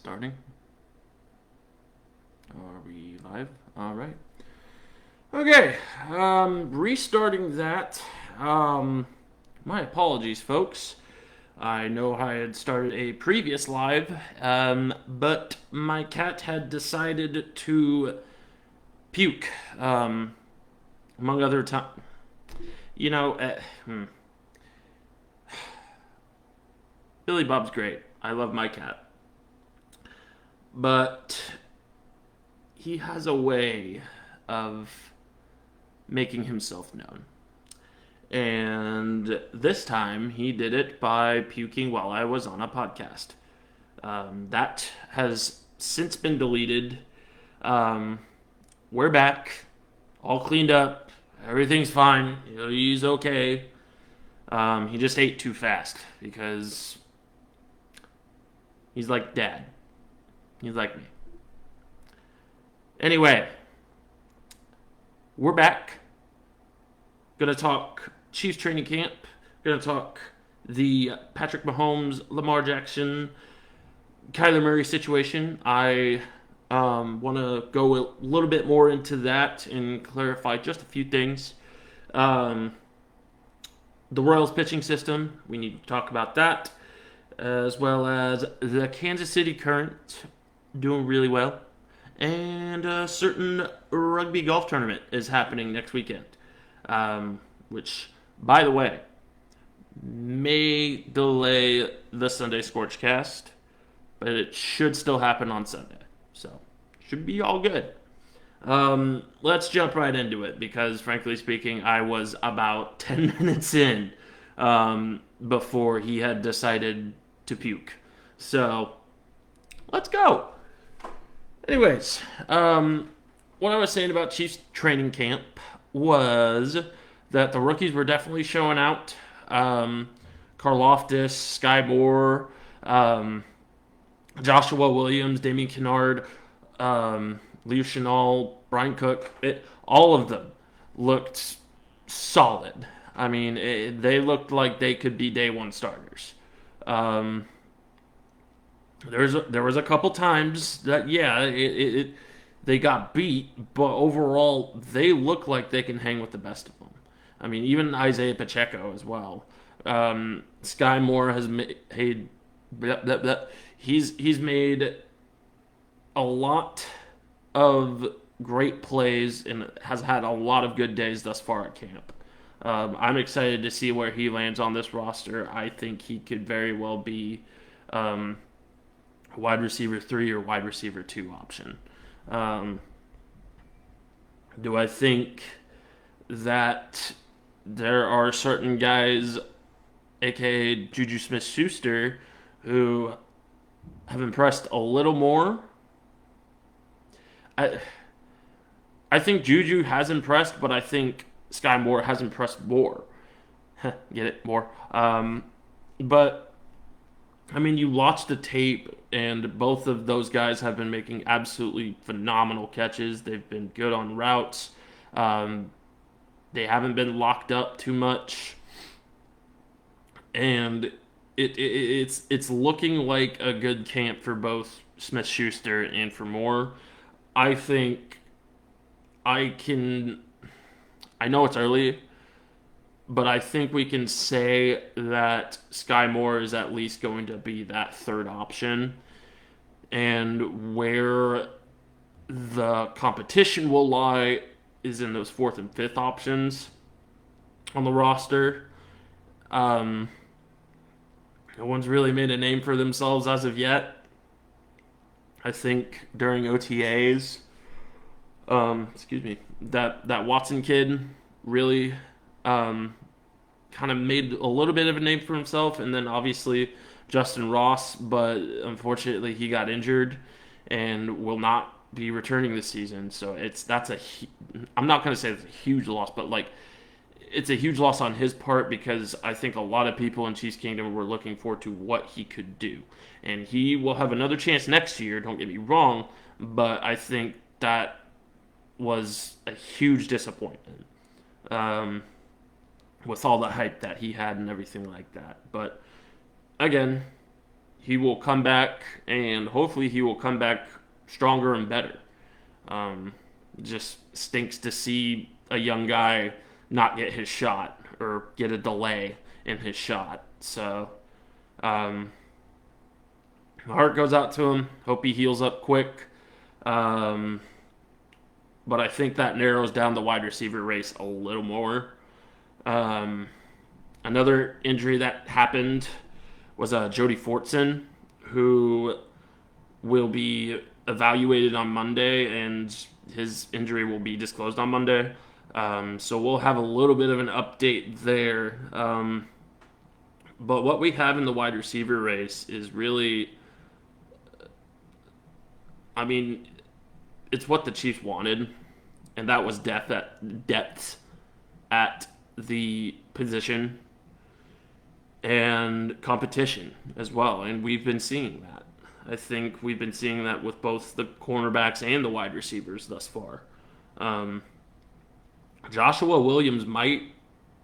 Starting. Are we live? All right. Okay. Restarting that. My apologies, folks. I know I had started a previous live, but my cat had decided to puke. Among other times, you know, Billy Bob's great. I love my cat, but he has a way of making himself known. And this time he did it by puking while I was on a podcast. That has since been deleted. Um, we're back, all cleaned up. Everything's fine. He's okay. He just ate too fast because he's like dad. He's like me. Anyway, we're back. Gonna talk Chiefs training camp. Gonna talk the Patrick Mahomes, Lamar Jackson, Kyler Murray situation. I want to go a little bit more into that and clarify just a few things. Um, the Royals pitching system. We need to talk about that, as well as the Kansas City Current doing really well. And a certain rugby golf tournament is happening next weekend, which, by the way, may delay the Sunday ScorchCast, but it should still happen on Sunday. So, should be all good. Let's jump right into it because, frankly speaking, I was about 10 minutes in before he had decided to puke. So, let's go. Anyways, what I was saying about Chiefs training camp was that the rookies were definitely showing out. Karloftis, Sky Moore, Joshua Williams, Damian Kennard, Leo Chenal, Brian Cook, all of them looked solid. I mean, they looked like they could be day one starters. There was a couple times that they got beat, but overall they look like they can hang with the best of them. I mean, even Isaiah Pacheco as well. Sky Moore has made he's made a lot of great plays and has had a lot of good days thus far at camp. I'm excited to see where he lands on this roster. I think he could very well be wide receiver 3 or wide receiver 2 option. Do I think that there are certain guys, aka Juju Smith-Schuster, who have impressed a little more? I think Juju has impressed, but I think Sky Moore has impressed more. Get it? More. But I mean, you watch the tape, and both of those guys have been making absolutely phenomenal catches. They've been good on routes. They haven't been locked up too much, and it's looking like a good camp for both Smith Schuster and for Moore. I think I can. I know it's early, but I think we can say that Sky Moore is at least going to be that third option. And where the competition will lie is in those fourth and fifth options on the roster. No one's really made a name for themselves as of yet. I think during OTAs, that Watson kid really kind of made a little bit of a name for himself, and then obviously Justin Ross, but unfortunately he got injured and will not be returning this season. So I'm not going to say it's a huge loss, but like it's a huge loss on his part because I think a lot of people in Chiefs Kingdom were looking forward to what he could do, and he will have another chance next year. Don't get me wrong, but I think that was a huge disappointment. With all the hype that he had and everything like that. But again, he will come back, and hopefully he will come back stronger and better. Just stinks to see a young guy not get his shot or get a delay in his shot. So, my heart goes out to him. Hope he heals up quick. Um, but I think that narrows down the wide receiver race a little more. Um, Another injury that happened was Jody Fortson, who will be evaluated on Monday, and his injury will be disclosed on Monday. So we'll have a little bit of an update there. But what we have in the wide receiver race is really, I mean, it's what the Chiefs wanted, and that was depth at the position and competition as well. And we've been seeing that. I think we've been seeing that with both the cornerbacks and the wide receivers thus far. Joshua Williams might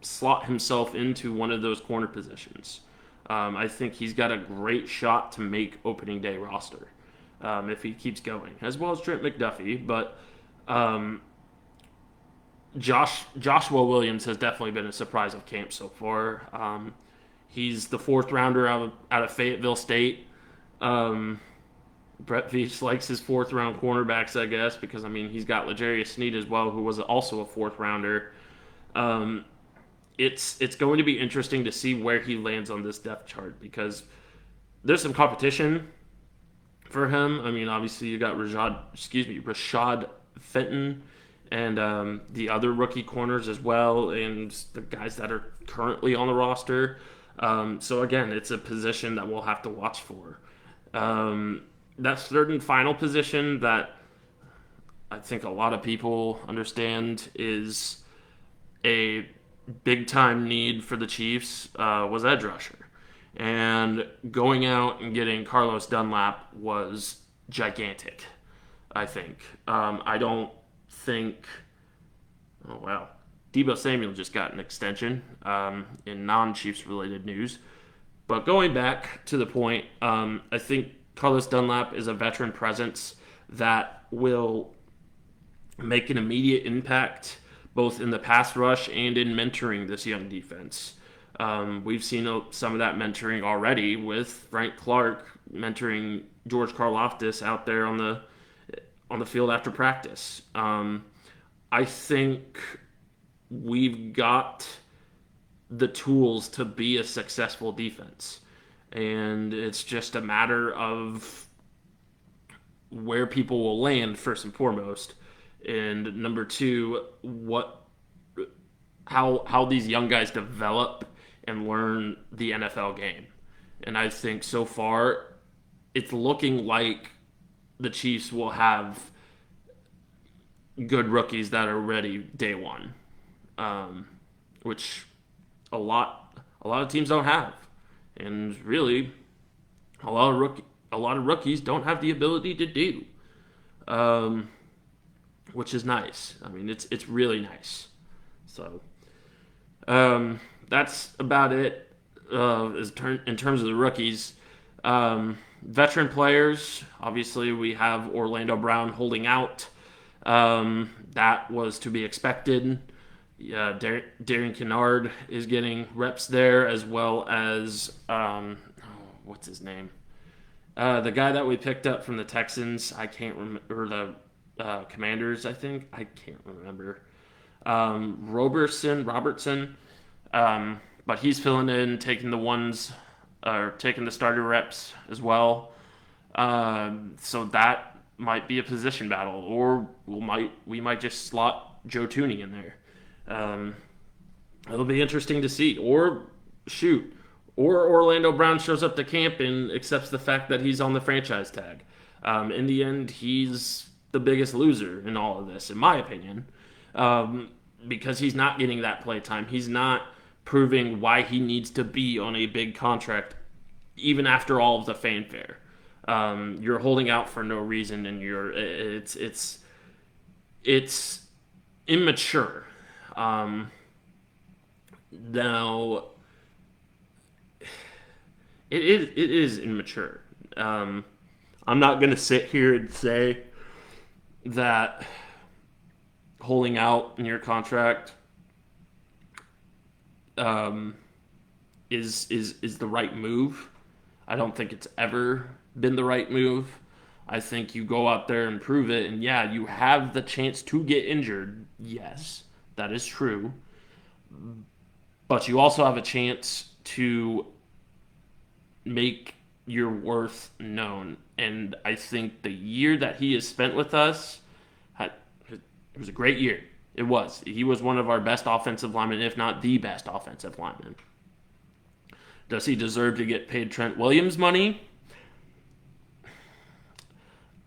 slot himself into one of those corner positions. I think he's got a great shot to make opening day roster if he keeps going, as well as Trent McDuffie. But Joshua Williams has definitely been a surprise of camp so far. He's the fourth rounder out of Fayetteville State. Brett Veach likes his fourth round cornerbacks, I guess, because he's got L'Jarius Sneed as well, who was also a fourth rounder. It's going to be interesting to see where he lands on this depth chart because there's some competition for him. Obviously you got Rashad Fenton and the other rookie corners as well, and the guys that are currently on the roster. So again, it's a position that we'll have to watch for. That third and final position that I think a lot of people understand is a big-time need for the Chiefs was edge rusher. And going out and getting Carlos Dunlap was gigantic, I think. I don't think... Oh, wow. Deebo Samuel just got an extension in non-Chiefs related news. But going back to the point, I think Carlos Dunlap is a veteran presence that will make an immediate impact both in the pass rush and in mentoring this young defense. We've seen some of that mentoring already with Frank Clark mentoring George Karlaftis out there on the field after practice. I think we've got the tools to be a successful defense. And it's just a matter of where people will land, first and foremost. And number two, how these young guys develop and learn the NFL game. And I think so far, it's looking like the Chiefs will have good rookies that are ready day one, which a lot of teams don't have. And really, a lot of rookies don't have the ability to do, which is nice. It's really nice. So that's about it in terms of the rookies. Veteran players, obviously, we have Orlando Brown holding out. That was to be expected. Darian Kennard is getting reps there, as well as what's his name? The guy that we picked up from the Texans. I can't remember, or the Commanders. I think I can't remember. Robertson, but he's filling in, taking the starter reps as well. So that might be a position battle, or we might just slot Joe Tooney in there. It'll be interesting to see. Or Orlando Brown shows up to camp and accepts the fact that he's on the franchise tag. In the end, he's the biggest loser in all of this, in my opinion, because he's not getting that play time. He's not proving why he needs to be on a big contract, even after all of the fanfare. You're holding out for no reason, and it's immature. Now, it is immature. I'm not going to sit here and say that holding out in your contract um, is the right move. I don't think it's ever been the right move. I think you go out there and prove it, and yeah, you have the chance to get injured. Yes, that is true. But you also have a chance to make your worth known. And I think the year that he has spent with us, it was a great year. It was. He was one of our best offensive linemen, if not the best offensive lineman. Does he deserve to get paid Trent Williams money?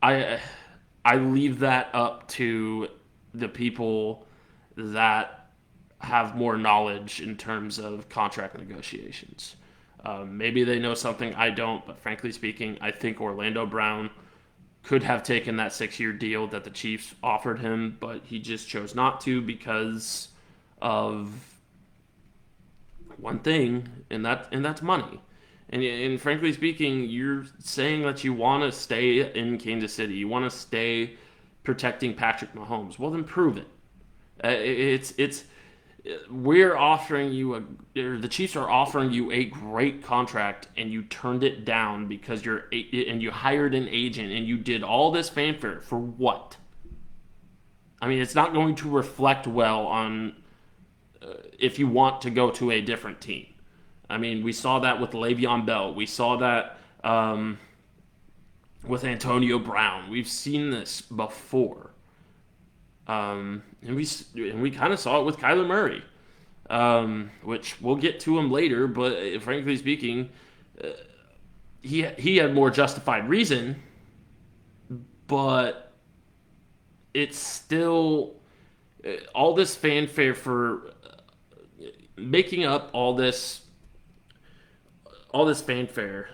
I I leave that up to the people that have more knowledge in terms of contract negotiations. Maybe they know something I don't, but frankly speaking, I think Orlando Brown could have taken that 6-year deal that the Chiefs offered him, but he just chose not to because of one thing, and that's money. And frankly speaking, you're saying that you want to stay in Kansas City, you want to stay protecting Patrick Mahomes. Well, then prove it. It's we're offering you or the Chiefs are offering you a great contract, and you turned it down because you hired an agent and you did all this fanfare for what? I mean, it's not going to reflect well on if you want to go to a different team. I mean, we saw that with Le'Veon Bell. We saw that with Antonio Brown. We've seen this before. And we kind of saw it with Kyler Murray, which we'll get to him later. But frankly speaking, he had more justified reason, but it's still all this fanfare for making up all this fanfare,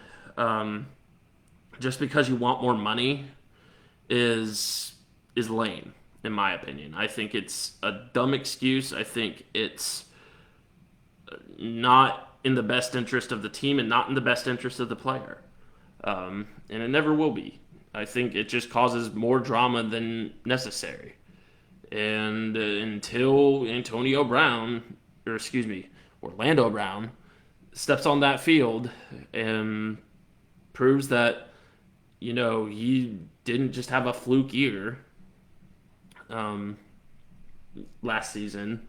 just because you want more money is lame, in my opinion. I think it's a dumb excuse. I think it's not in the best interest of the team and not in the best interest of the player. And it never will be. I think it just causes more drama than necessary. And until Orlando Brown steps on that field and proves that, he didn't just have a fluke year last season.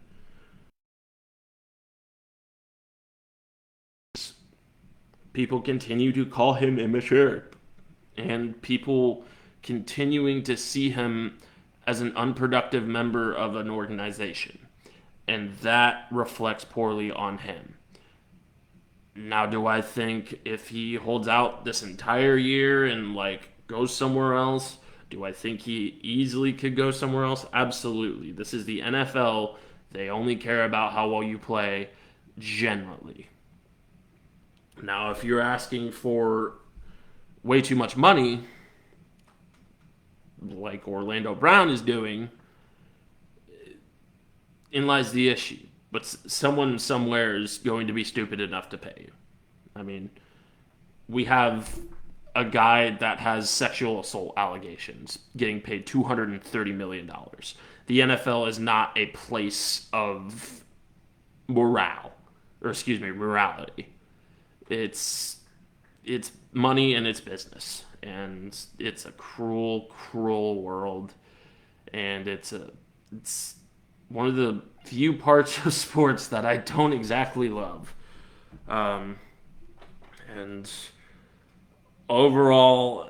People continue to call him immature, and people continuing to see him as an unproductive member of an organization, and that reflects poorly on him. Now, do I think if he holds out this entire year and goes somewhere else, do I think he easily could go somewhere else? Absolutely. This is the NFL. They only care about how well you play generally. Now, if you're asking for way too much money, like Orlando Brown is doing, in lies the issue. But someone somewhere is going to be stupid enough to pay you. I mean, we have a guy that has sexual assault allegations getting paid $230 million. The NFL is not a place of morality. It's money and it's business. And it's a cruel, cruel world. And it's one of the few parts of sports that I don't exactly love. And overall,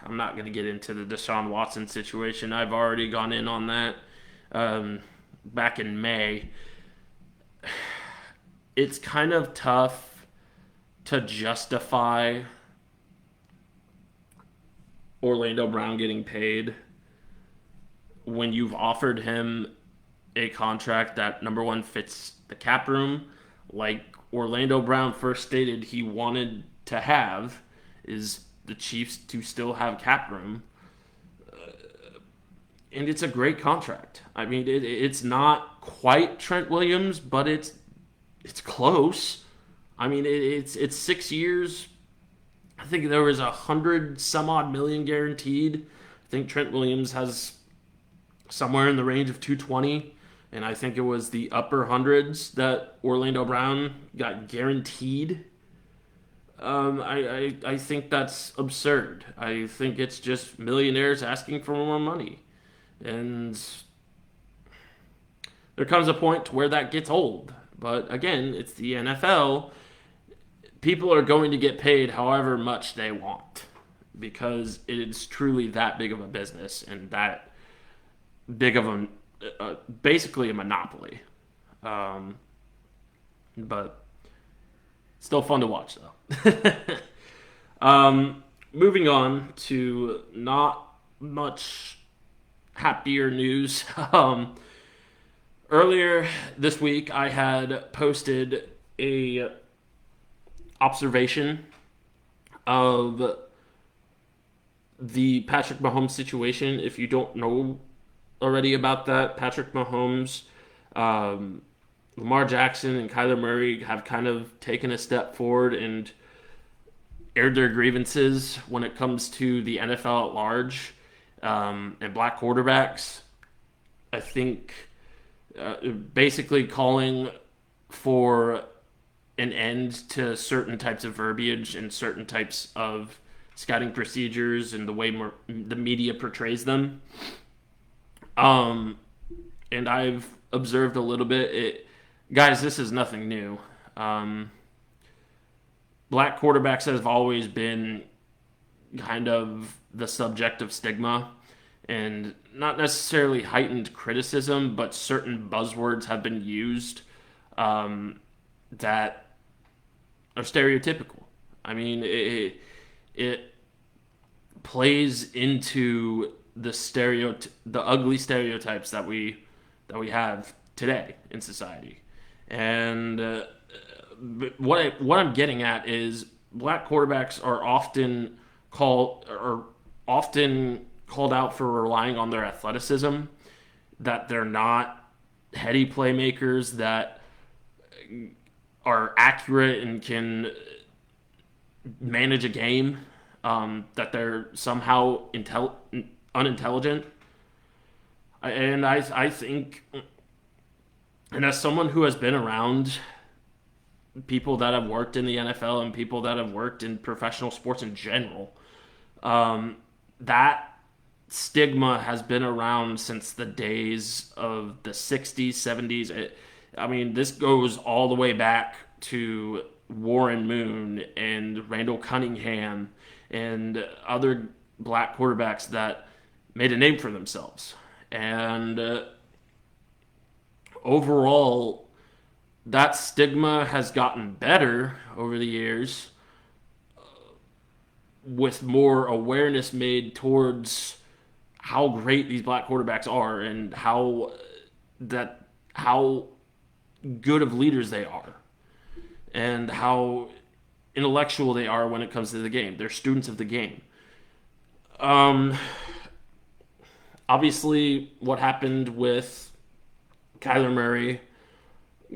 I'm not going to get into the Deshaun Watson situation. I've already gone in on that back in May. It's kind of tough to justify Orlando Brown getting paid when you've offered him a contract that, number one, fits the cap room, like Orlando Brown first stated he wanted to have, is the Chiefs to still have cap room. And it's a great contract. I mean, it's not quite Trent Williams, but it's close. I mean, it's 6 years. I think there was 100 some odd million guaranteed. I think Trent Williams has somewhere in the range of 220, and I think it was the upper hundreds that Orlando Brown got guaranteed. I think that's absurd. I think it's just millionaires asking for more money, and there comes a point where that gets old. But again, it's the NFL. People are going to get paid however much they want because it's truly that big of a business and that big of basically a monopoly. But still fun to watch though. Moving on to not much happier news. Earlier this week, I had posted a observation of the Patrick Mahomes situation. If you don't know already about that, Patrick Mahomes, Lamar Jackson, and Kyler Murray have kind of taken a step forward and aired their grievances when it comes to the NFL at large, and black quarterbacks. I think basically calling for an end to certain types of verbiage and certain types of scouting procedures and the way the media portrays them. And I've observed a little bit. Guys, this is nothing new. Black quarterbacks have always been kind of the subject of stigma and not necessarily heightened criticism, but certain buzzwords have been used that are stereotypical. I mean, it plays into the ugly stereotypes that we have today in society. And what I'm getting at is black quarterbacks are often called out for relying on their athleticism, that they're not heady playmakers that are accurate and can manage a game, that they're somehow unintelligent. And I think, and as someone who has been around people that have worked in the NFL and people that have worked in professional sports in general, that stigma has been around since the days of the 60s, 70s. I mean, this goes all the way back to Warren Moon and Randall Cunningham and other black quarterbacks that made a name for themselves. And overall, that stigma has gotten better over the years, with more awareness made towards how great these black quarterbacks are and how good of leaders they are and how intellectual they are when it comes to the game. They're students of the game. Obviously, what happened with Kyler Murray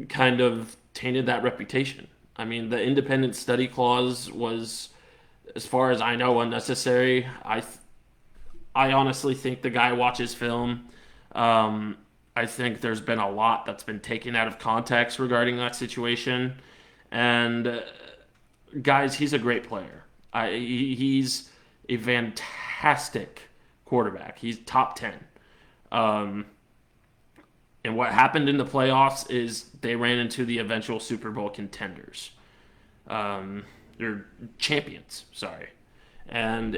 kind of tainted that reputation. I mean, the independent study clause was, as far as I know, unnecessary. I honestly think the guy watches film. I think there's been a lot that's been taken out of context regarding that situation. And guys, he's a great player. He's a fantastic quarterback. He's top 10. And what happened in the playoffs is they ran into the eventual Super Bowl contenders. They're champions, sorry. And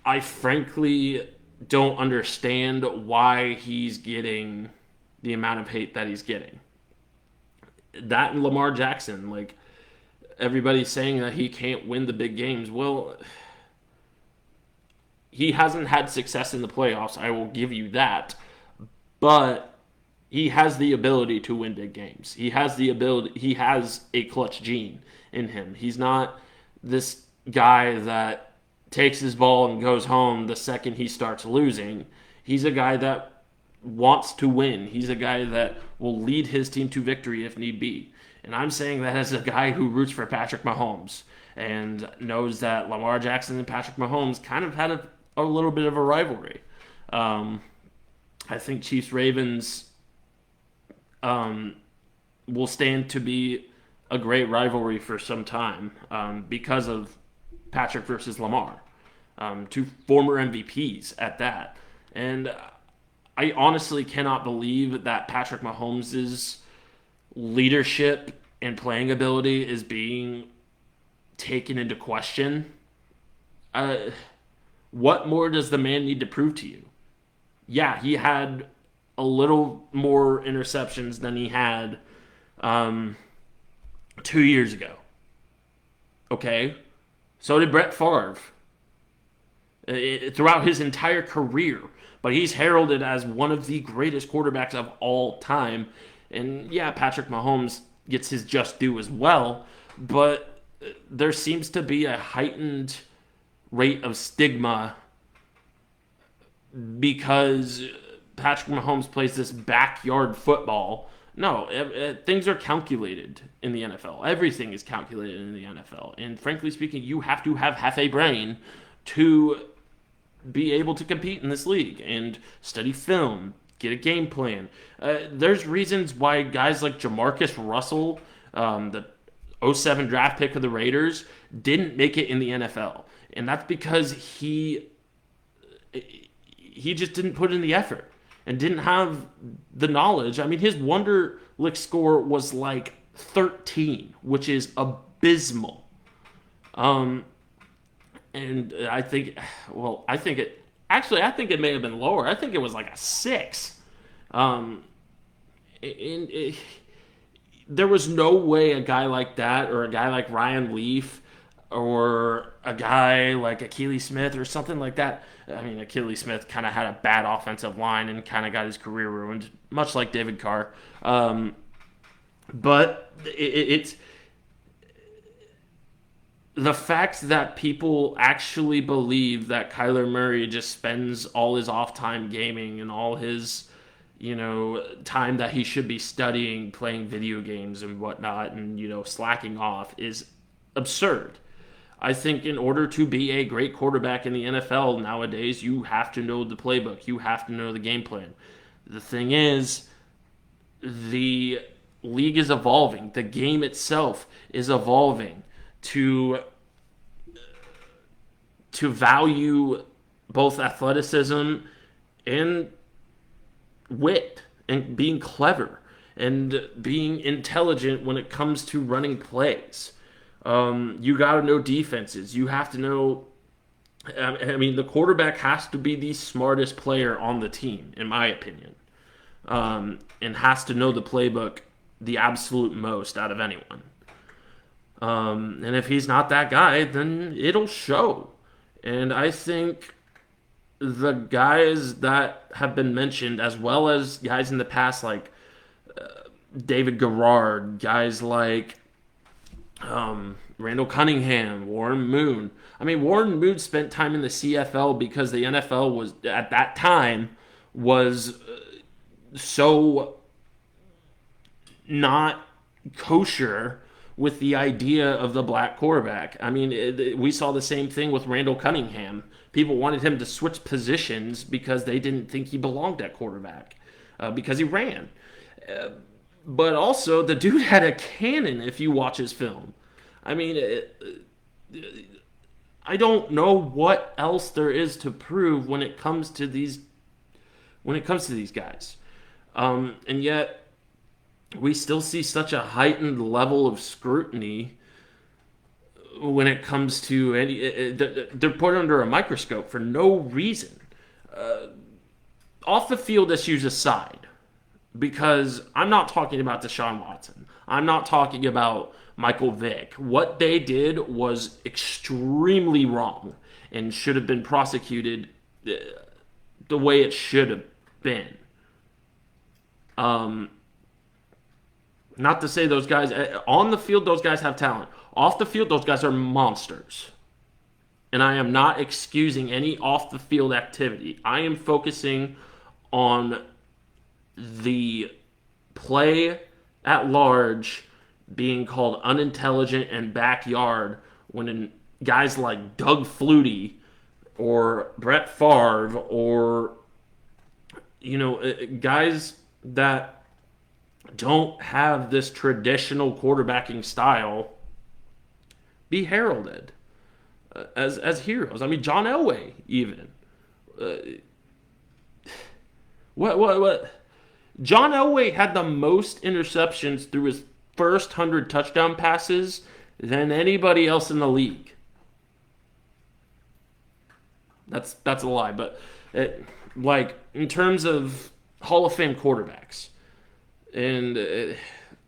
I frankly don't understand why he's getting the amount of hate that he's getting. That and Lamar Jackson, like, everybody's saying that he can't win the big games. Well, he hasn't had success in the playoffs, I will give you that. But he has the ability to win big games. He has a clutch gene in him. He's not this guy that takes his ball and goes home the second he starts losing. He's a guy that wants to win. He's a guy that will lead his team to victory if need be. And I'm saying that as a guy who roots for Patrick Mahomes and knows that Lamar Jackson and Patrick Mahomes kind of had a little bit of a rivalry. I think Chiefs-Ravens will stand to be a great rivalry for some time because of Patrick versus Lamar. Two former MVPs at that. And I honestly cannot believe that Patrick Mahomes' leadership and playing ability is being taken into question. What more does the man need to prove to you? Yeah, he had a little more interceptions than he had 2 years ago. Okay? So did Brett Favre. Throughout his entire career. But he's heralded as one of the greatest quarterbacks of all time. And yeah, Patrick Mahomes gets his just due as well. But there seems to be a heightened rate of stigma because Patrick Mahomes plays this backyard football. No, things are calculated in the NFL. Everything is calculated in the NFL. And frankly speaking, you have to have half a brain to be able to compete in this league and study film, get a game plan. There's reasons why guys like Jamarcus Russell, the '07 draft pick of the Raiders, didn't make it in the NFL. And that's because he just didn't put in the effort and didn't have the knowledge. I mean, his Wonderlic score was like 13, which is abysmal. And I think it may have been lower. I think it was like a 6. There was no way a guy like that, or a guy like Ryan Leaf, or a guy like Achilles Smith or something like that. I mean, Achilles Smith kind of had a bad offensive line and kind of got his career ruined, much like David Carr. But it's the fact that people actually believe that Kyler Murray just spends all his off time gaming and all his, time that he should be studying, playing video games and whatnot, and, slacking off is absurd. I think in order to be a great quarterback in the NFL nowadays, you have to know the playbook. You have to know the game plan. The thing is, the league is evolving. The game itself is evolving to value both athleticism and wit and being clever and being intelligent when it comes to running plays. You got to know defenses. You have to know. The quarterback has to be the smartest player on the team, in my opinion, and has to know the playbook the absolute most out of anyone. And if he's not that guy, then it'll show. And I think the guys that have been mentioned, as well as guys in the past like David Garrard, guys like Randall Cunningham, Warren Moon. I mean, Warren Moon spent time in the CFL because the NFL was, at that time, was so not kosher with the idea of the black quarterback. I mean, we saw the same thing with Randall Cunningham. People wanted him to switch positions because they didn't think he belonged at quarterback because he ran. But also, the dude had a cannon if you watch his film. I mean, I don't know what else there is to prove when it comes to these guys. And yet, we still see such a heightened level of scrutiny when it comes to any. They're put under a microscope for no reason. Off the field issues aside, because I'm not talking about Deshaun Watson. I'm not talking about Michael Vick. What they did was extremely wrong and should have been prosecuted the way it should have been. Not to say those guys, on the field, those guys have talent. Off the field, those guys are monsters. And I am not excusing any off the field activity. I am focusing on the play at large being called unintelligent and backyard when guys like Doug Flutie or Brett Favre or guys that don't have this traditional quarterbacking style be heralded as heroes. I mean, John Elway even. Uh, what? John Elway had the most interceptions through his first 100 touchdown passes than anybody else in the league. That's a lie, but in terms of Hall of Fame quarterbacks, and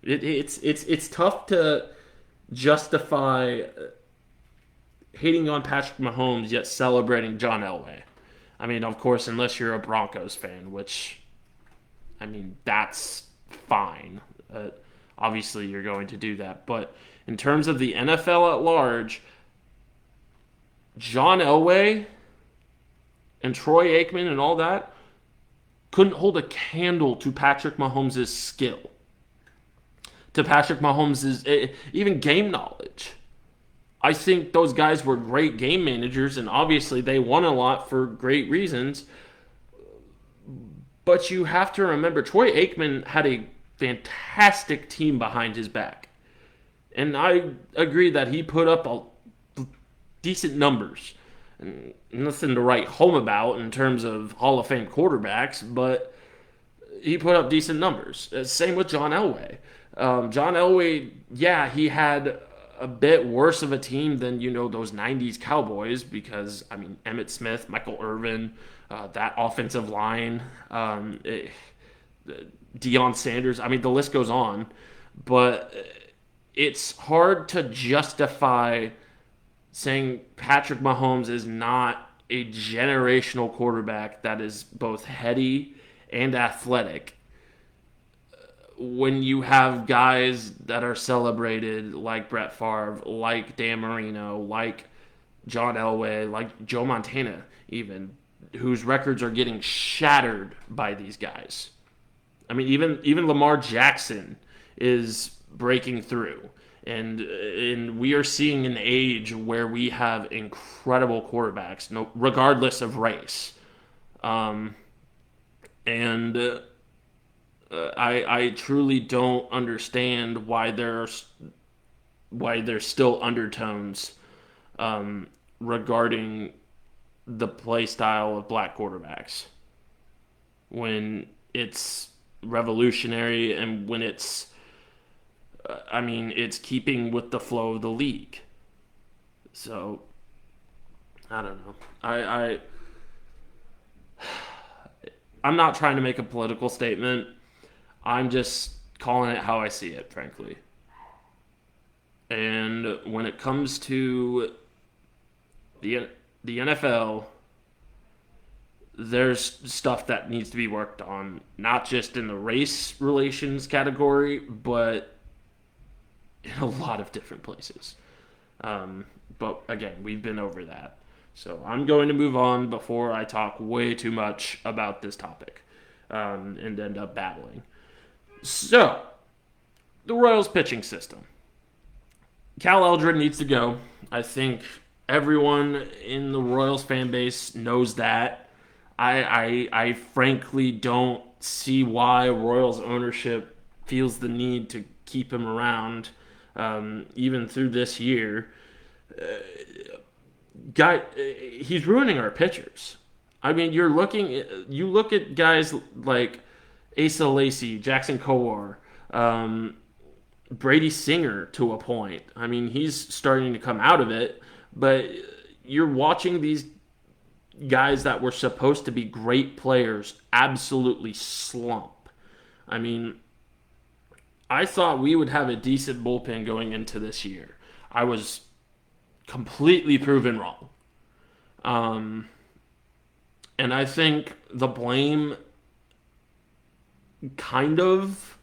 it's tough to justify hating on Patrick Mahomes yet celebrating John Elway. I mean, of course, unless you're a Broncos fan, which, I mean, that's fine. Obviously, you're going to do that. But in terms of the NFL at large, John Elway and Troy Aikman and all that couldn't hold a candle to Patrick Mahomes' skill, to Patrick Mahomes' even game knowledge. I think those guys were great game managers, and obviously they won a lot for great reasons. But you have to remember, Troy Aikman had a fantastic team behind his back. And I agree that he put up decent numbers. And nothing to write home about in terms of Hall of Fame quarterbacks, but he put up decent numbers. Same with John Elway. John Elway, yeah, he had a bit worse of a team than, those 90s Cowboys because, I mean, Emmitt Smith, Michael Irvin, that offensive line, Deion Sanders. I mean, the list goes on. But it's hard to justify saying Patrick Mahomes is not a generational quarterback that is both heady and athletic when you have guys that are celebrated like Brett Favre, like Dan Marino, like John Elway, like Joe Montana even, whose records are getting shattered by these guys. I mean, even Lamar Jackson is breaking through. And we are seeing an age where we have incredible quarterbacks, regardless of race. I truly don't understand why there's still undertones regarding the play style of black quarterbacks when it's revolutionary and when it's keeping with the flow of the league. So, I don't know. I'm not trying to make a political statement. I'm just calling it how I see it, frankly. And when it comes to the NFL, there's stuff that needs to be worked on, not just in the race relations category, but in a lot of different places. But again, we've been over that. So I'm going to move on before I talk way too much about this topic and end up babbling. So, the Royals pitching system. Cal Eldred needs to go. I think everyone in the Royals fan base knows that. I frankly don't see why Royals ownership feels the need to keep him around even through this year. He's ruining our pitchers. I mean, you look at guys like Asa Lacy, Jackson Kowar, Brady Singer to a point. I mean, he's starting to come out of it, but you're watching these guys that were supposed to be great players absolutely slump. I mean, I thought we would have a decent bullpen going into this year. I was completely proven wrong. And I think the blame kind of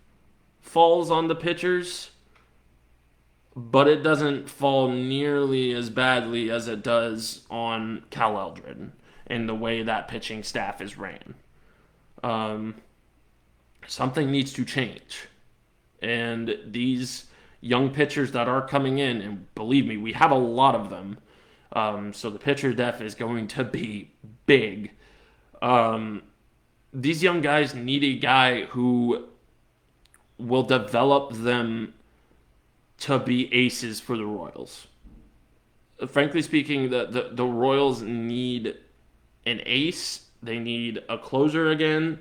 falls on the pitchers, but it doesn't fall nearly as badly as it does on Cal Eldred and the way that pitching staff is ran. Something needs to change. And these young pitchers that are coming in, and believe me, we have a lot of them. So the pitcher depth is going to be big. These young guys need a guy who will develop them to be aces for the Royals. Frankly speaking, the Royals need an ace. They need a closer again.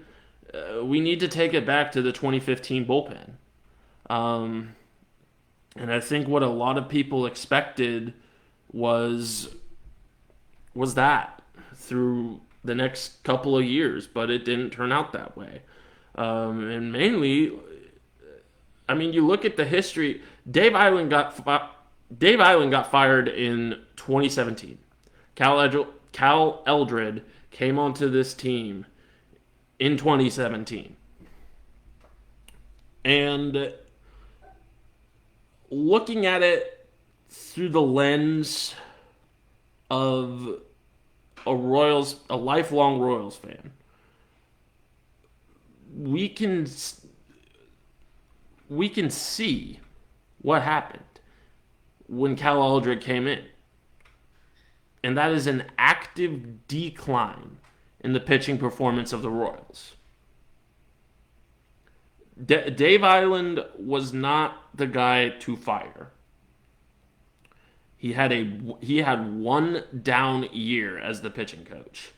We need to take it back to the 2015 bullpen. Um, and I think what a lot of people expected was that through the next couple of years, but it didn't turn out that way. And mainly, I mean, you look at the history. Dave Island got fired in 2017. Cal Eldred came onto this team in 2017, and looking at it through the lens of a lifelong Royals fan, we can see what happened when Cal Eldred came in, and that is an active decline in the pitching performance of the Royals. Dave Island was not the guy to fire. He had one down year as the pitching coach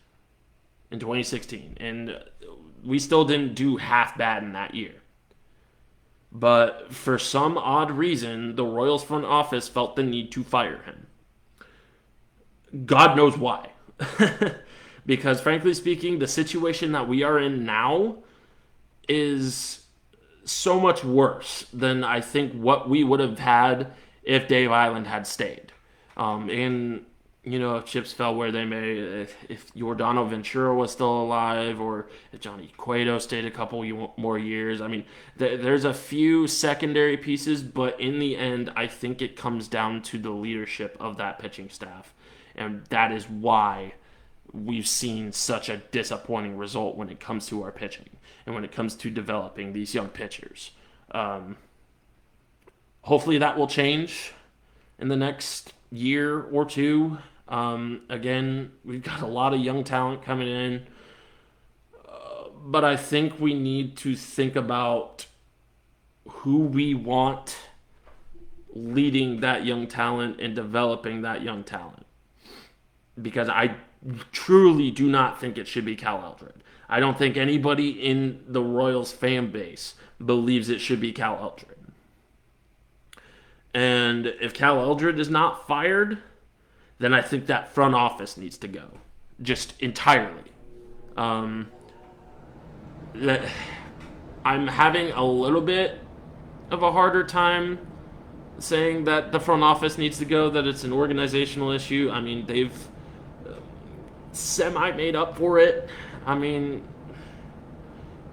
in 2016, and we still didn't do half bad in that year. But for some odd reason, the Royals front office felt the need to fire him. God knows why. Because frankly speaking, the situation that we are in now is so much worse than I think what we would have had if Dave Island had stayed. And, you know, if chips fell where they may, if Yordano Ventura was still alive, or if Johnny Cueto stayed a couple more years. I mean, there's a few secondary pieces, but in the end, I think it comes down to the leadership of that pitching staff. And that is why we've seen such a disappointing result when it comes to our pitching and when it comes to developing these young pitchers. Hopefully that will change in the next year or two. Again, we've got a lot of young talent coming in, but I think we need to think about who we want leading that young talent and developing that young talent. Because I truly do not think it should be Cal Eldred. I don't think anybody in the Royals fan base believes it should be Cal Eldred. And if Cal Eldred is not fired, then I think that front office needs to go. Just entirely. I'm having a little bit of a harder time saying that the front office needs to go, that it's an organizational issue. I mean, they've semi-made up for it. I mean,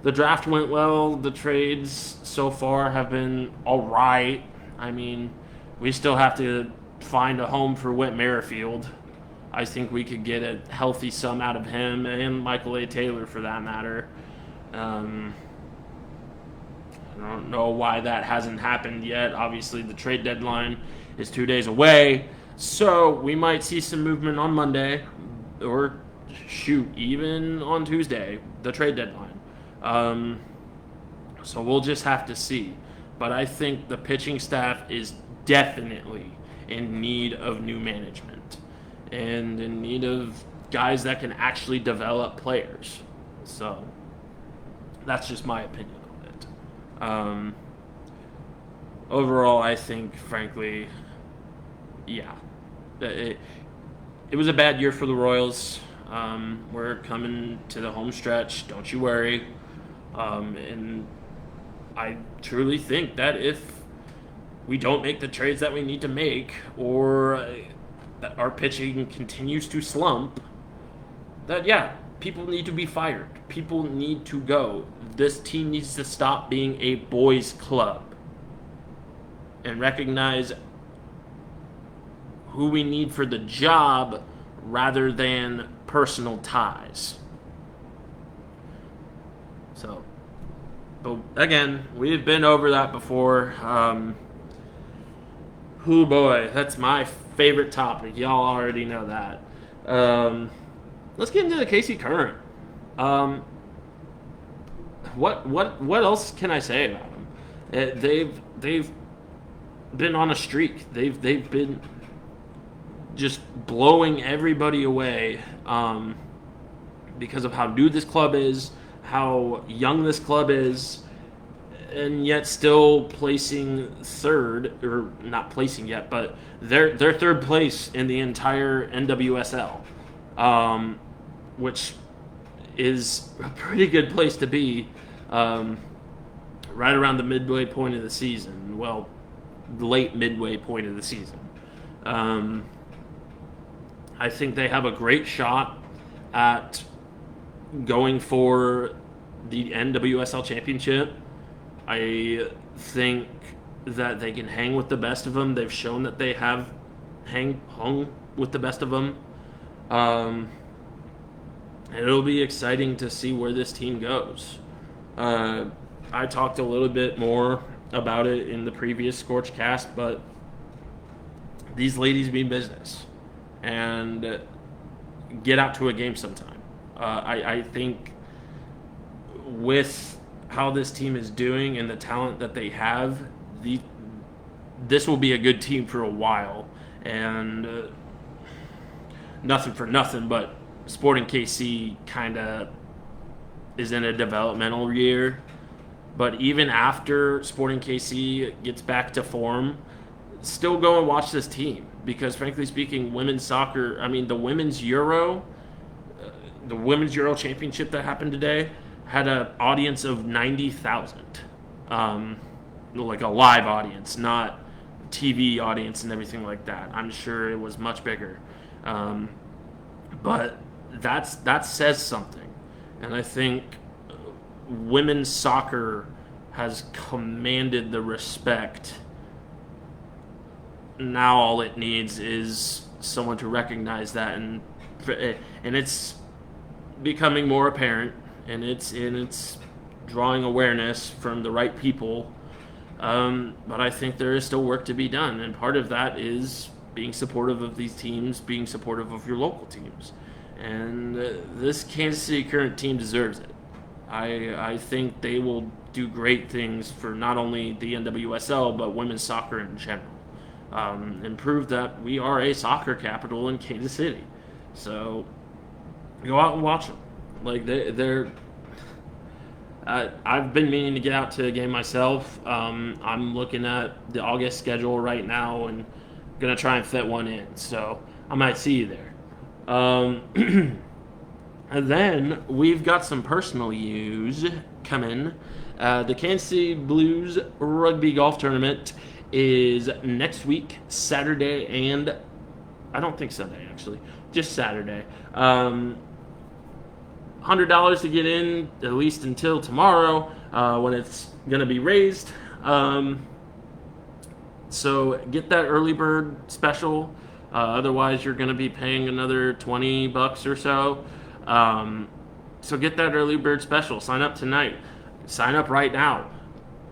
the draft went well. The trades so far have been all right. I mean, we still have to find a home for Whit Merrifield. I think we could get a healthy sum out of him and Michael A. Taylor for that matter. I don't know why that hasn't happened yet. Obviously, the trade deadline is 2 days away. So we might see some movement on Monday, or shoot, even on Tuesday, the trade deadline. So we'll just have to see. But I think the pitching staff is definitely in need of new management and in need of guys that can actually develop players. So that's just my opinion on it. Overall, I think, frankly, yeah, it was a bad year for the Royals. We're coming to the home stretch, don't you worry. And I truly think that if we don't make the trades that we need to make, or that our pitching continues to slump, that, yeah, people need to be fired. People need to go. This team needs to stop being a boys' club and recognize who we need for the job rather than personal ties. So, But again, we've been over that before. Oh boy, that's my favorite topic. Y'all already know that. Let's get into the KC Current. Um, what else can I say about them? They've been on a streak. They've been just blowing everybody away because of how new this club is, how young this club is, and yet still placing third, or not placing yet, but they're third place in the entire NWSL, which is a pretty good place to be right around the midway point of the season. Well, the late midway point of the season. I think they have a great shot at going for the NWSL championship. I think that they can hang with the best of them. They've shown that they have hung with the best of them. And it'll be exciting to see where this team goes. I talked a little bit more about it in the previous ScorchCast, but these ladies mean business. And get out to a game sometime. I think with how this team is doing and the talent that they have, this will be a good team for a while. And nothing for nothing, but Sporting KC kind of is in a developmental year. But even after Sporting KC gets back to form, still go and watch this team. Because frankly speaking, women's soccer, I mean, the Women's Euro Championship that happened today had an audience of 90,000. Like a live audience, not TV audience and everything like that. I'm sure it was much bigger. But that says something. And I think women's soccer has commanded the respect. Now all it needs is someone to recognize that, and it's becoming more apparent, and it's drawing awareness from the right people. But I think there is still work to be done, and part of that is being supportive of these teams, being supportive of your local teams, and this Kansas City Current team deserves it. I think they will do great things for not only the NWSL but women's soccer in general. And prove that we are a soccer capital in Kansas City. So go out and watch them. Like they're. I've been meaning to get out to a game myself. I'm looking at the August schedule right now and gonna try and fit one in. So I might see you there. And then we've got some personal news coming. The Kansas City Blues Rugby Golf Tournament is next week, Saturday, and I don't think Sunday, actually. Just Saturday. $100 to get in, at least until tomorrow, when it's going to be raised. So get that early bird special. Otherwise, you're going to be paying another $20 or so. So get that early bird special. Sign up tonight. Sign up right now.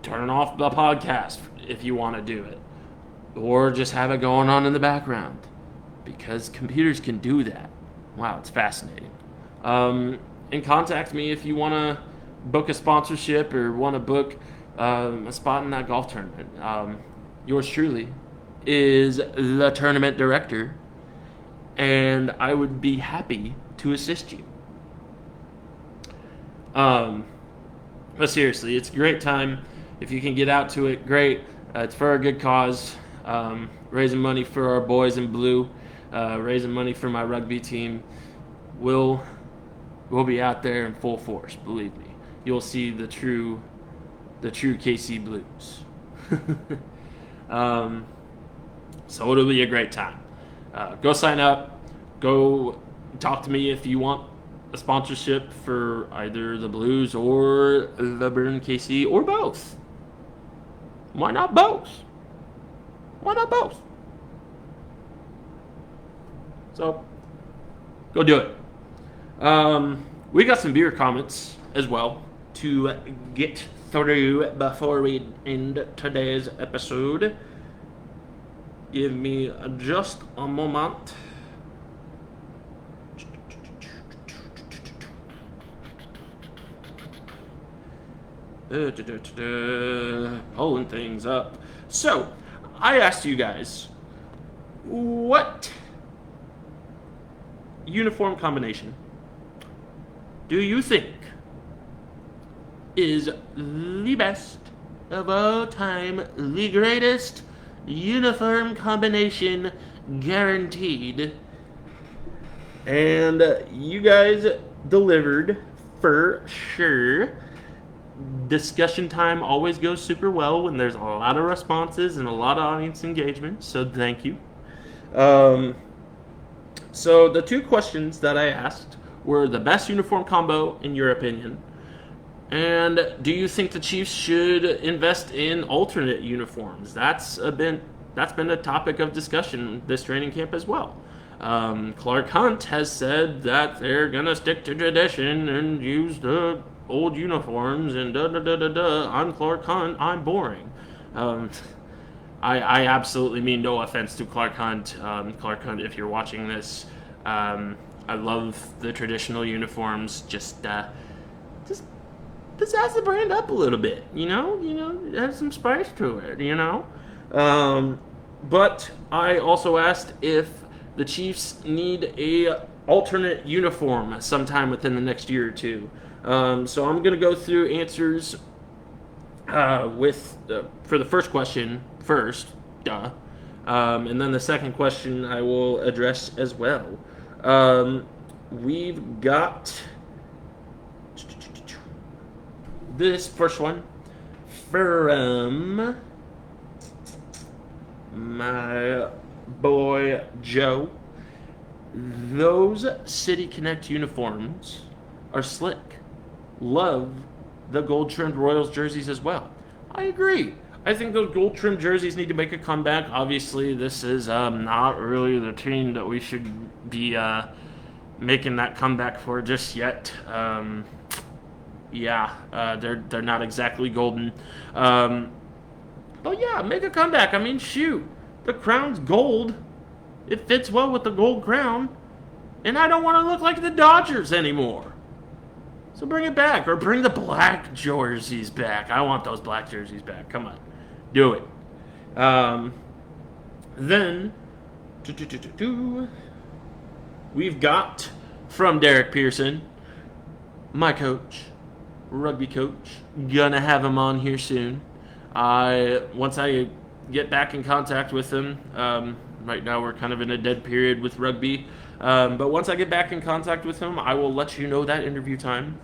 Turn off the podcast if you want to do it, or just have it going on in the background, because computers can do that. Wow, it's fascinating. And contact me if you want to book a sponsorship or want to book a spot in that golf tournament. Yours truly is the tournament director, and I would be happy to assist you. But seriously, it's a great time. If you can get out to it, great. It's for a good cause, raising money for our boys in blue, raising money for my rugby team. We'll be out there in full force, believe me. You'll see the true KC Blues. So it'll be a great time. Go sign up. Go talk to me if you want a sponsorship for either the Blues or the Burn KC, or both. Why not both? Why not both? So, go do it. We got some beer comments as well to get through before we end today's episode. Give me just a moment. Pulling things up. So, I asked you guys, what uniform combination do you think is the best of all time, the greatest uniform combination guaranteed? And you guys delivered for sure. Discussion time always goes super well when there's a lot of responses and a lot of audience engagement, so thank you. So the two questions that I asked were the best uniform combo in your opinion, and do you think the Chiefs should invest in alternate uniforms? That's been a topic of discussion this training camp as well. Clark Hunt has said that they're gonna stick to tradition and use the old uniforms and I'm Clark Hunt, I'm boring. I absolutely mean no offense to Clark Hunt. Clark Hunt, if you're watching this, I love the traditional uniforms. Just pizzazz the brand up a little bit, you know, have some spice to it, you know. But I also asked if the Chiefs need a alternate uniform sometime within the next year or two. So I'm going to go through answers for the first question first, and then the second question I will address as well. We've got this first one from my boy Joe. Those City Connect uniforms are slick. Love the gold trimmed Royals jerseys as well. I agree. I think those gold trimmed jerseys need to make a comeback. Obviously, this is not really the team that we should be making that comeback for just yet. They're not exactly golden. But yeah, make a comeback. I mean, shoot, the crown's gold. It fits well with the gold crown, and I don't want to look like the Dodgers anymore. So bring it back, or bring the black jerseys back. I want those black jerseys back. Come on, do it. Then, we've got from Derek Pearson, my coach, rugby coach. Gonna have him on here soon. Once I get back in contact with him, right now we're kind of in a dead period with rugby. But once I get back in contact with him, I will let you know that interview time.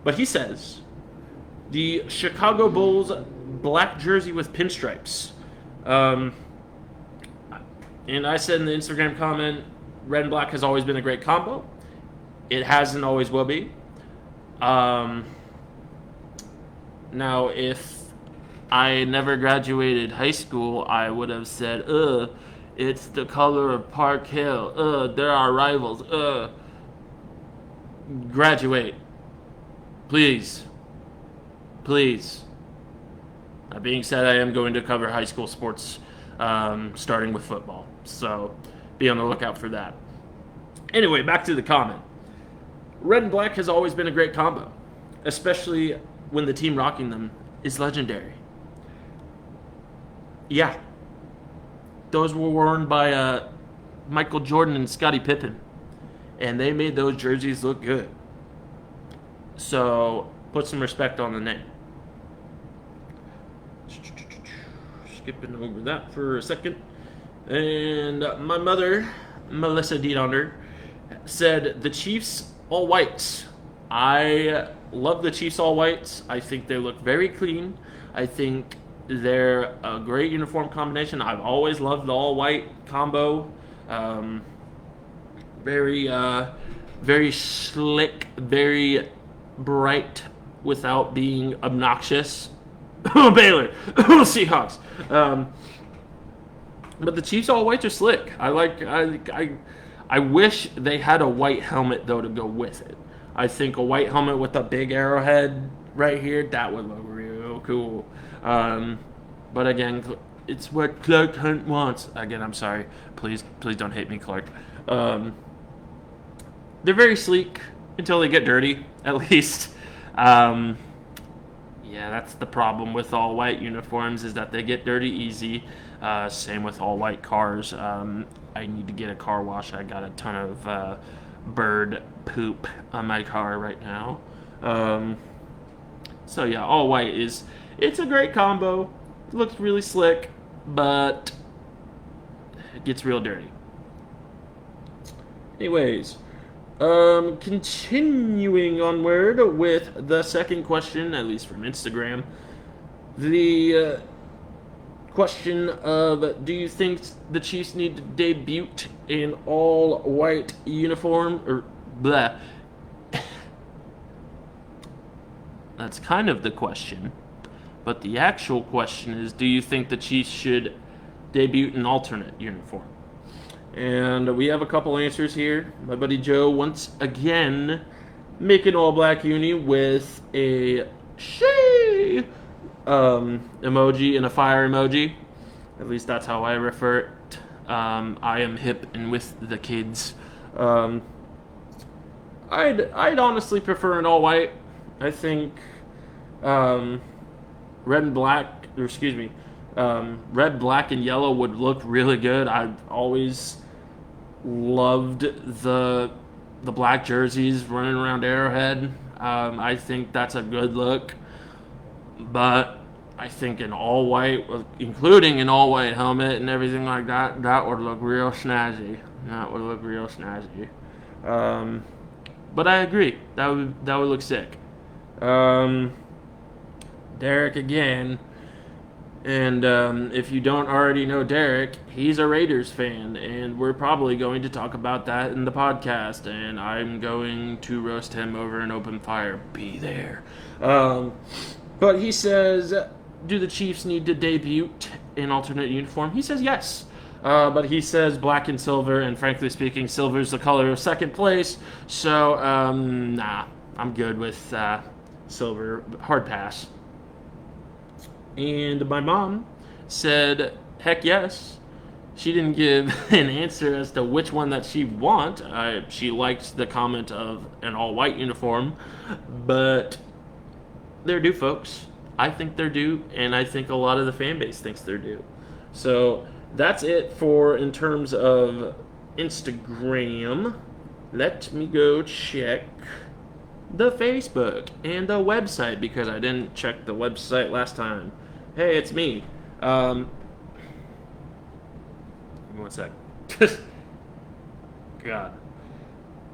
But he says, the Chicago Bulls black jersey with pinstripes. And I said in the Instagram comment, red and black has always been a great combo. It has and always will be. Now, if I never graduated high school, I would have said, it's the color of Park Hill. They're our rivals. Graduate. Please. That being said, I am going to cover high school sports, starting with football. So be on the lookout for that. Anyway, back to the comment. Red and black has always been a great combo, especially when the team rocking them is legendary. Yeah. Those were worn by Michael Jordan and Scottie Pippen, and they made those jerseys look good. So put some respect on the name. Skipping over that for a second. And my mother, Melissa Diedander, said the Chiefs all whites. I love the Chiefs all whites. I think they look very clean. I think they're a great uniform combination. I've always loved the all white combo. Very slick, very bright without being obnoxious. Baylor, Seahawks. But the Chiefs all whites are slick. I wish they had a white helmet though to go with it. I think a white helmet with a big arrowhead right here, that would look real cool. But again, it's what Clark Hunt wants. Again, I'm sorry. Please don't hate me, Clark. They're very sleek until they get dirty, at least. Um, yeah, that's the problem with all white uniforms is that they get dirty easy. Same with all white cars. I need to get a car wash. I got a ton of bird poop on my car right now. So yeah, all white it's a great combo. It looks really slick, but it gets real dirty. Anyways, continuing onward with the second question, at least from Instagram. The question of do you think the Chiefs need to debut in all white uniform or blah? That's kind of the question. But the actual question is do you think the Chiefs should debut in alternate uniform? And we have a couple answers here. My buddy Joe once again making all black uni with a she emoji and a fire emoji. At least that's how I refer it. I am hip and with the kids. I'd honestly prefer an all white. I think red, black, and yellow would look really good. I've always loved the black jerseys running around Arrowhead. I think that's a good look. But I think an all white, including an all white helmet and everything like that, that would look real snazzy. But I agree. That would look sick. Derek again. And if you don't already know Derek, he's a Raiders fan, and we're probably going to talk about that in the podcast, and I'm going to roast him over an open fire. Be there. But he says, do the Chiefs need to debut in alternate uniform? He says yes. But he says black and silver, and frankly speaking, silver is the color of second place, so nah, I'm good with silver. Hard pass. And my mom said, heck yes. She didn't give an answer as to which one that she want. She liked the comment of an all-white uniform. But they're due, folks. I think they're due, and I think a lot of the fan base thinks they're due. So that's it for in terms of Instagram. Let me go check the Facebook and the website because I didn't check the website last time. Hey, it's me. Give me 1 sec. God.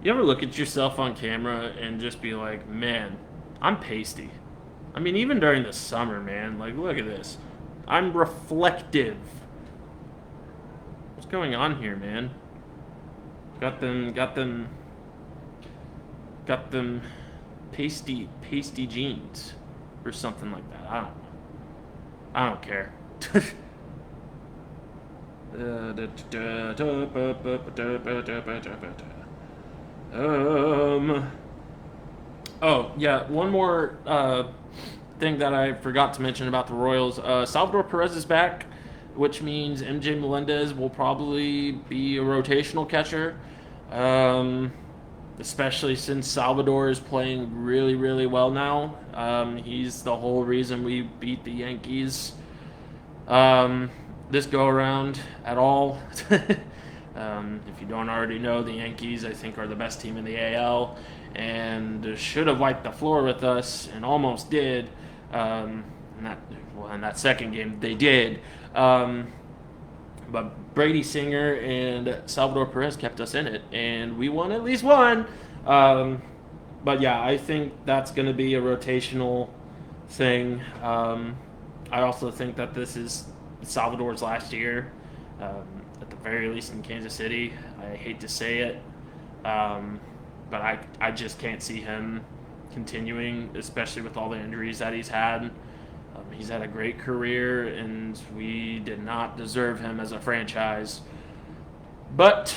You ever look at yourself on camera and just be like, man, I'm pasty. I mean, even during the summer, man. Like, look at this. I'm reflective. What's going on here, man? Got them pasty jeans or something like that. I don't care. Oh yeah, one more thing that I forgot to mention about the Royals. Salvador Perez is back, which means MJ Melendez will probably be a rotational catcher. Especially since Salvador is playing really, really well now. He's the whole reason we beat the Yankees this go-around at all. If you don't already know, the Yankees, I think, are the best team in the AL and should have wiped the floor with us and almost did. In that second game, they did. But Brady Singer and Salvador Perez kept us in it, and we won at least one. But yeah, I think that's going to be a rotational thing. I also think that this is Salvador's last year, at the very least in Kansas City. I hate to say it, but I just can't see him continuing, especially with all the injuries that he's had. He's had a great career, and we did not deserve him as a franchise. But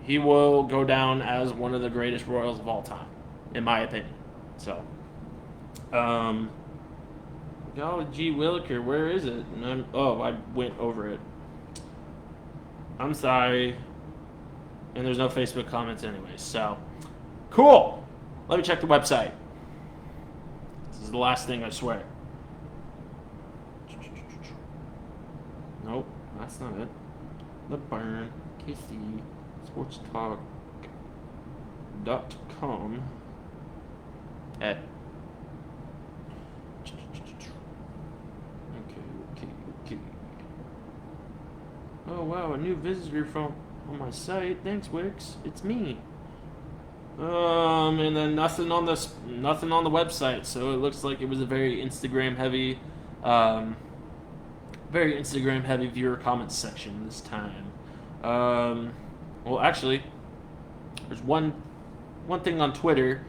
he will go down as one of the greatest Royals of all time, in my opinion. So, Um, Golly gee Williker, where is it? I went over it. I'm sorry. And there's no Facebook comments anyway, so. Cool! Let me check the website. This is the last thing, I swear. Nope, that's not it. The Burn, KC, ScorchTalk.com. Okay. Oh wow, a new visitor from on my site. Thanks, Wix. It's me. And then nothing on the website. So it looks like it was a very Instagram heavy viewer comments section this time. Well, actually, there's one thing on Twitter,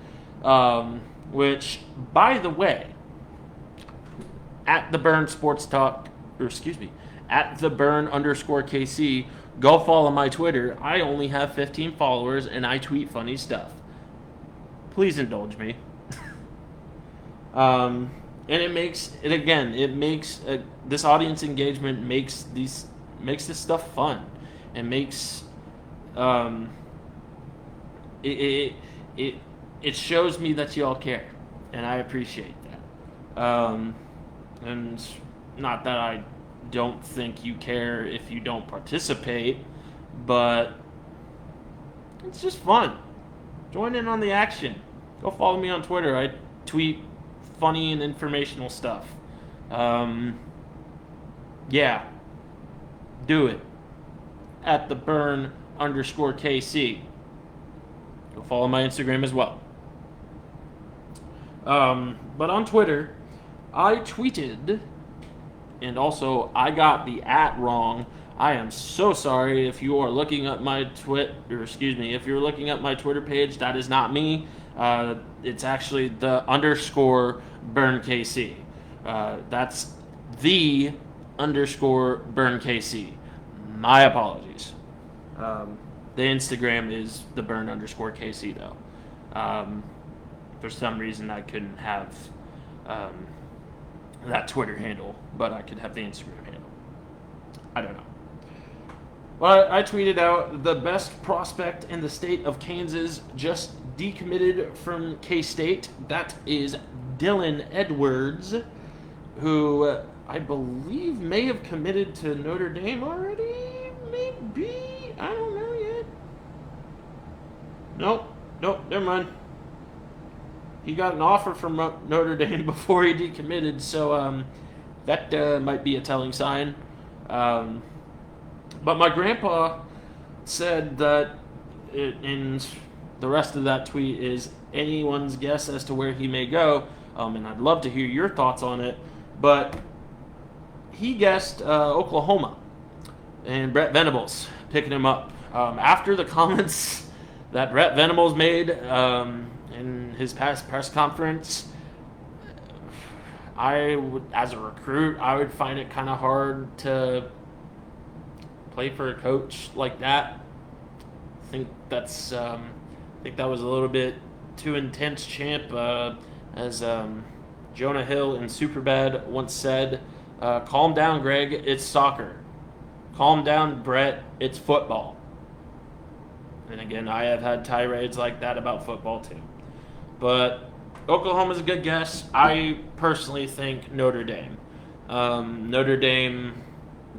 which, by the way, at the Burn Sports Talk, or excuse me, at the Burn _KC, go follow my Twitter. I only have 15 followers and I tweet funny stuff. Please indulge me. And it makes this audience engagement makes this stuff fun, and makes it shows me that y'all care, and I appreciate that. And not that I don't think you care if you don't participate, but it's just fun. Join in on the action. Go follow me on Twitter. I tweet funny and informational stuff. Yeah. Do it. At the Burn _KC. Go follow my Instagram as well. But on Twitter, I tweeted, and also I got the @ wrong. I am so sorry if you are looking at my if you're looking at my Twitter page, that is not me. It's actually the _BurnKC. That's the _BurnKC. My apologies. The Instagram is the Burn _KC though. For some reason I couldn't have that Twitter handle, but I could have the Instagram handle. I don't know. Well, I tweeted out the best prospect in the state of Kansas just decommitted from K-State. That is Dylan Edwards, who I believe may have committed to Notre Dame already. Maybe. I don't know yet. Nope, never mind. He got an offer from Notre Dame before he decommitted, so that might be a telling sign. But my grandpa said that and the rest of that tweet is anyone's guess as to where he may go, and I'd love to hear your thoughts on it. But he guessed Oklahoma, and Brett Venables picking him up. After the comments that Brett Venables made in his past press conference, I would, as a recruit, I would find it kind of hard to play for a coach like that. I think that was a little bit too intense, champ. As Jonah Hill in Superbad once said, "Calm down, Greg. It's soccer. Calm down, Brett. It's football." And again, I have had tirades like that about football too. But Oklahoma's a good guess. I personally think Notre Dame. Notre Dame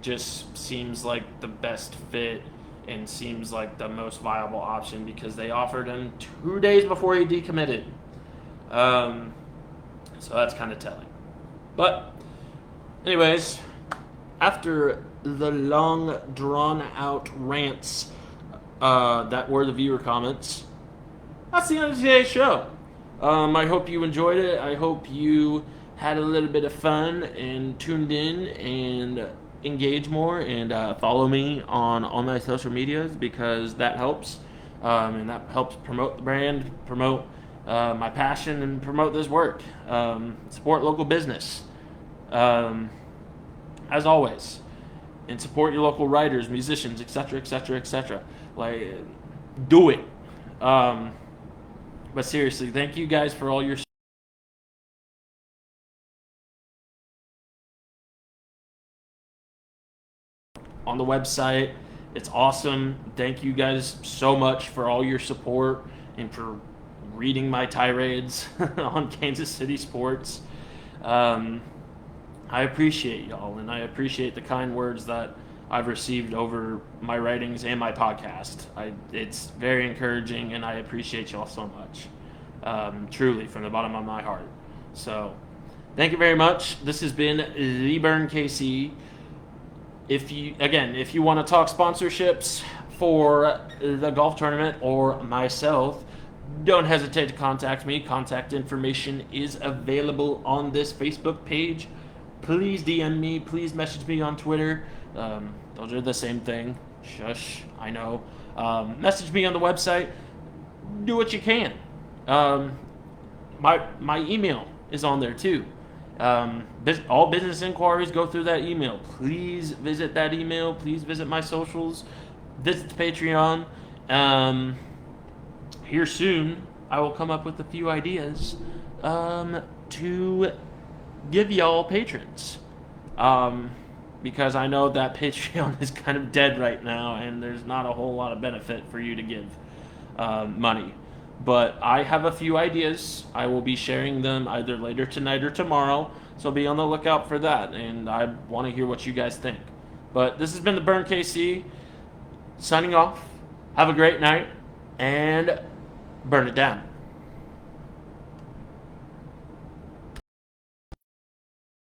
just seems like the best fit and seems like the most viable option because they offered him 2 days before he decommitted. So that's kind of telling. But anyways, after the long drawn-out rants that were the viewer comments, that's the end of today's show. I hope you enjoyed it. I hope you had a little bit of fun and tuned in and engage more, and follow me on all my social medias because that helps. And that helps promote the brand, promote my passion, and promote this work. Support local business. As always. And support your local writers, musicians, etc., etc., etc. Like, do it. But seriously, thank you guys for all your on the website. It's awesome. Thank you guys so much for all your support and for reading my tirades on Kansas City sports. I appreciate y'all, and I appreciate the kind words that I've received over my writings and my podcast. It's very encouraging, and I appreciate y'all so much. Truly, from the bottom of my heart. So, thank you very much. This has been the Burn KC. If you want to talk sponsorships for the golf tournament or myself, don't hesitate to contact me. Contact information is available on this Facebook page. Please DM me. Please message me on Twitter. Those are the same thing. Shush, I know. Message me on the website. Do what you can. My email is on there too. All business inquiries go through that email. Please visit that email. Please visit my socials. Visit the Patreon. Here soon, I will come up with a few ideas to give y'all patrons. Because I know that Patreon is kind of dead right now, and there's not a whole lot of benefit for you to give money. But I have a few ideas. I will be sharing them either later tonight or tomorrow, so be on the lookout for that, and I want to hear what you guys think. But this has been the Burn KC, signing off. Have a great night, and burn it down.